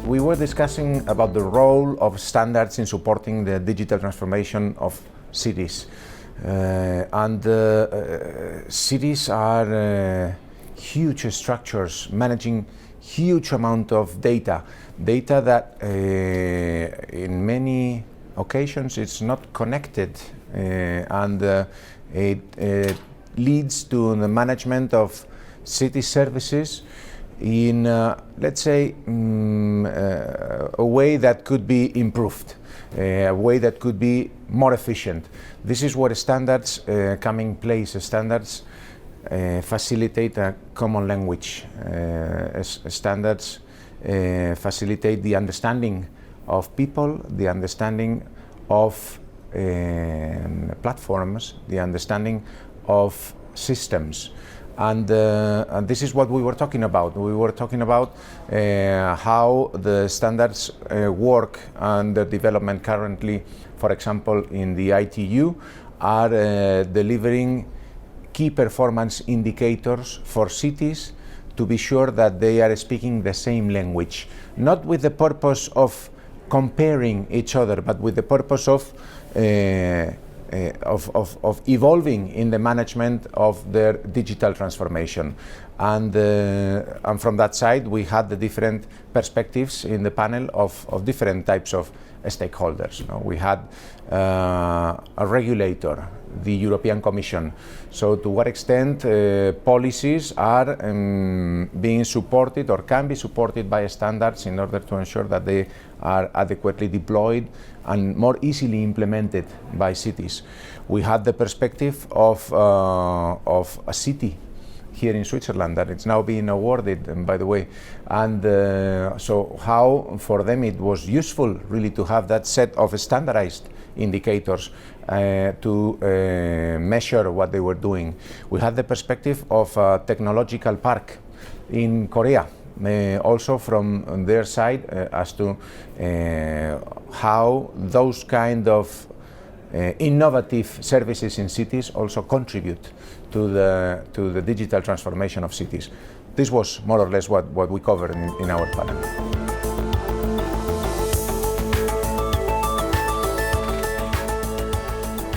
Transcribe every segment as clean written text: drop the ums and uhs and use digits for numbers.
We were discussing about the role of standards in supporting the digital transformation of cities. Cities are huge structures managing huge amount of data that in many occasions it's not connected, and it leads to the management of city services in, let's say, a way that could be improved, a way that could be more efficient. This is where standards come in place. Standards facilitate a common language. Standards facilitate the understanding of people, the understanding of platforms, the understanding of systems. And this is what we were talking about. We were talking about how the standards work under development currently, for example, in the ITU, are delivering key performance indicators for cities to be sure that they are speaking the same language, not with the purpose of comparing each other, but with the purpose of evolving in the management of their digital transformation. And from that side, we had the different perspectives in the panel of different types of stakeholders. You know, we had a regulator, the European Commission. So to what extent policies are being supported or can be supported by standards in order to ensure that they are adequately deployed and more easily implemented by cities. We had the perspective of a city here in Switzerland that it's now being awarded, by the way, and so how for them it was useful really to have that set of standardized indicators to measure what they were doing. We had the perspective of a technological park in Korea, also from their side, as to how those kind of innovative services in cities also contribute to the digital transformation of cities. This was more or less what we covered in our panel.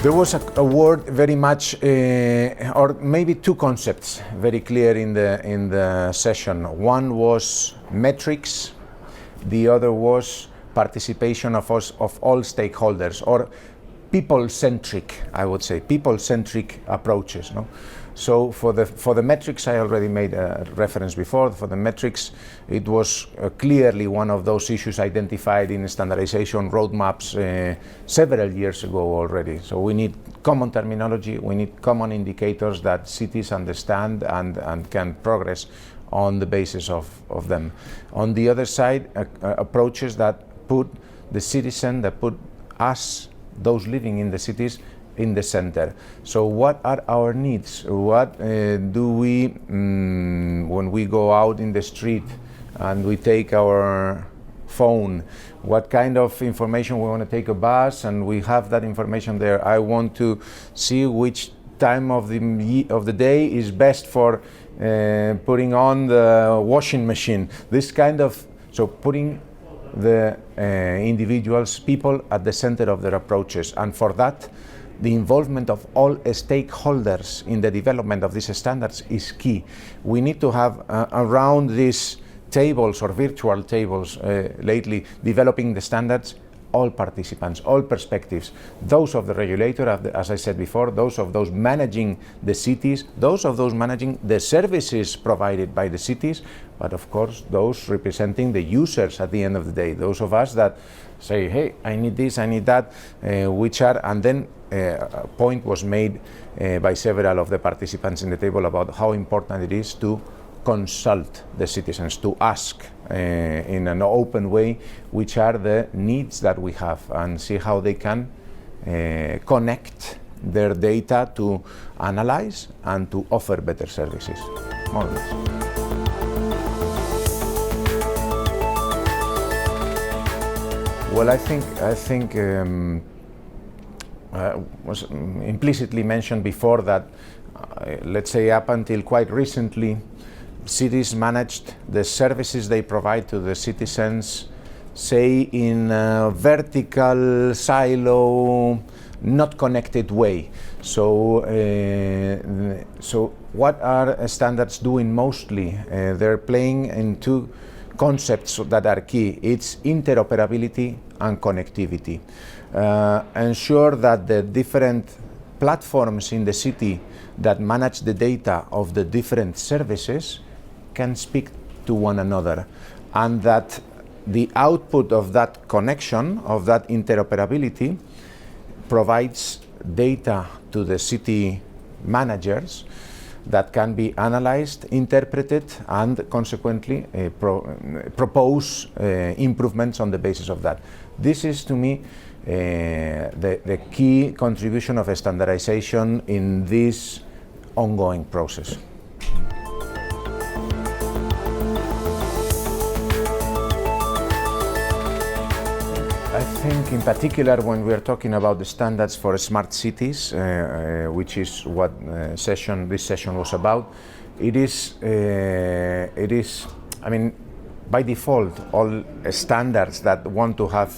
There was a word very much, or maybe two concepts very clear in the session. One was metrics, the other was participation of all stakeholders, or people-centric, I would say, people-centric approaches. No? So for the metrics, I already made a reference before. For the metrics, it was clearly one of those issues identified in standardization roadmaps several years ago already. So we need common terminology, we need common indicators that cities understand and can progress on the basis of them. On the other side, approaches that put the citizen, that put us, those living in the cities, in the center. So what are our needs? What do we, when we go out in the street and we take our phone, what kind of information we want to take a bus and we have that information there. I want to see which time of the day is best for putting on the washing machine. This kind of, so putting the individuals, people at the center of their approaches, and for that the involvement of all stakeholders in the development of these standards is key. We need to have around these tables or virtual tables lately developing the standards, all participants, all perspectives, those of the regulator, as I said before, those of those managing the cities, those of those managing the services provided by the cities, but of course those representing the users at the end of the day, those of us that say, hey, I need this, I need that, which are, and then a point was made by several of the participants in the table about how important it is to consult the citizens, to ask in an open way which are the needs that we have and see how they can connect their data to analyze and to offer better services, more or less. Well, I think was implicitly mentioned before that, let's say up until quite recently, cities managed the services they provide to the citizens, say in a vertical silo, not connected way. So, so what are standards doing mostly? They're playing in two concepts that are key. It's interoperability and connectivity. Ensure that the different platforms in the city that manage the data of the different services can speak to one another, and that the output of that connection, of that interoperability, provides data to the city managers that can be analyzed, interpreted, and consequently propose improvements on the basis of that. This is, to me, the key contribution of standardization in this ongoing process. I think in particular when we are talking about the standards for smart cities, which is what this session was about, it is, I mean, by default, all standards that want to have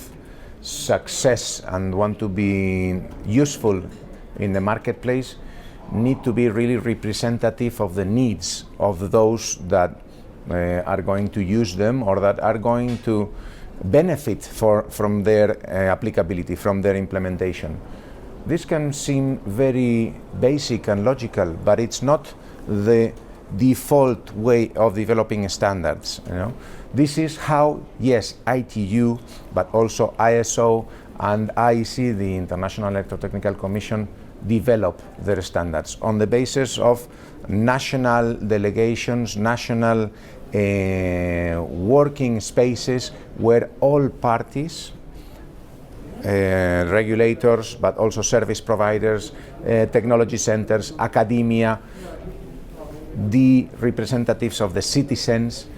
success and want to be useful in the marketplace need to be really representative of the needs of those that are going to use them or that are going to benefit from their applicability, from their implementation. This can seem very basic and logical, but it's not the default way of developing standards. You know? This is how, yes, ITU, but also ISO and IEC, the International Electrotechnical Commission, develop their standards on the basis of national delegations, national working spaces where all parties, regulators, but also service providers, technology centers, academia, the representatives of the citizens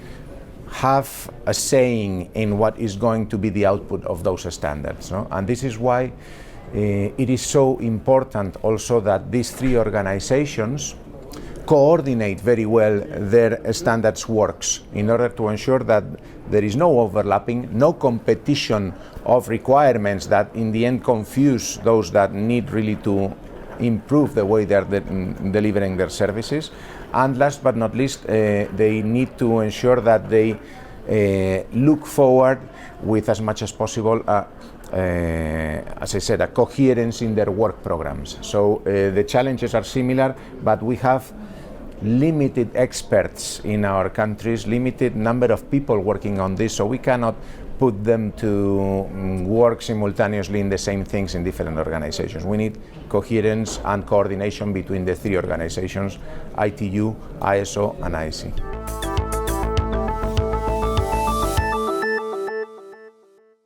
have a saying in what is going to be the output of those standards. No? And this is why it is so important also that these three organizations coordinate very well their standards works in order to ensure that there is no overlapping, no competition of requirements that in the end confuse those that need really to improve the way they're delivering their services. And last but not least, they need to ensure that they look forward with as much as possible as I said, a coherence in their work programs. So the challenges are similar, but we have limited experts in our countries, limited number of people working on this, so we cannot put them to work simultaneously in the same things in different organizations. We need coherence and coordination between the three organizations, ITU, ISO, and IEC.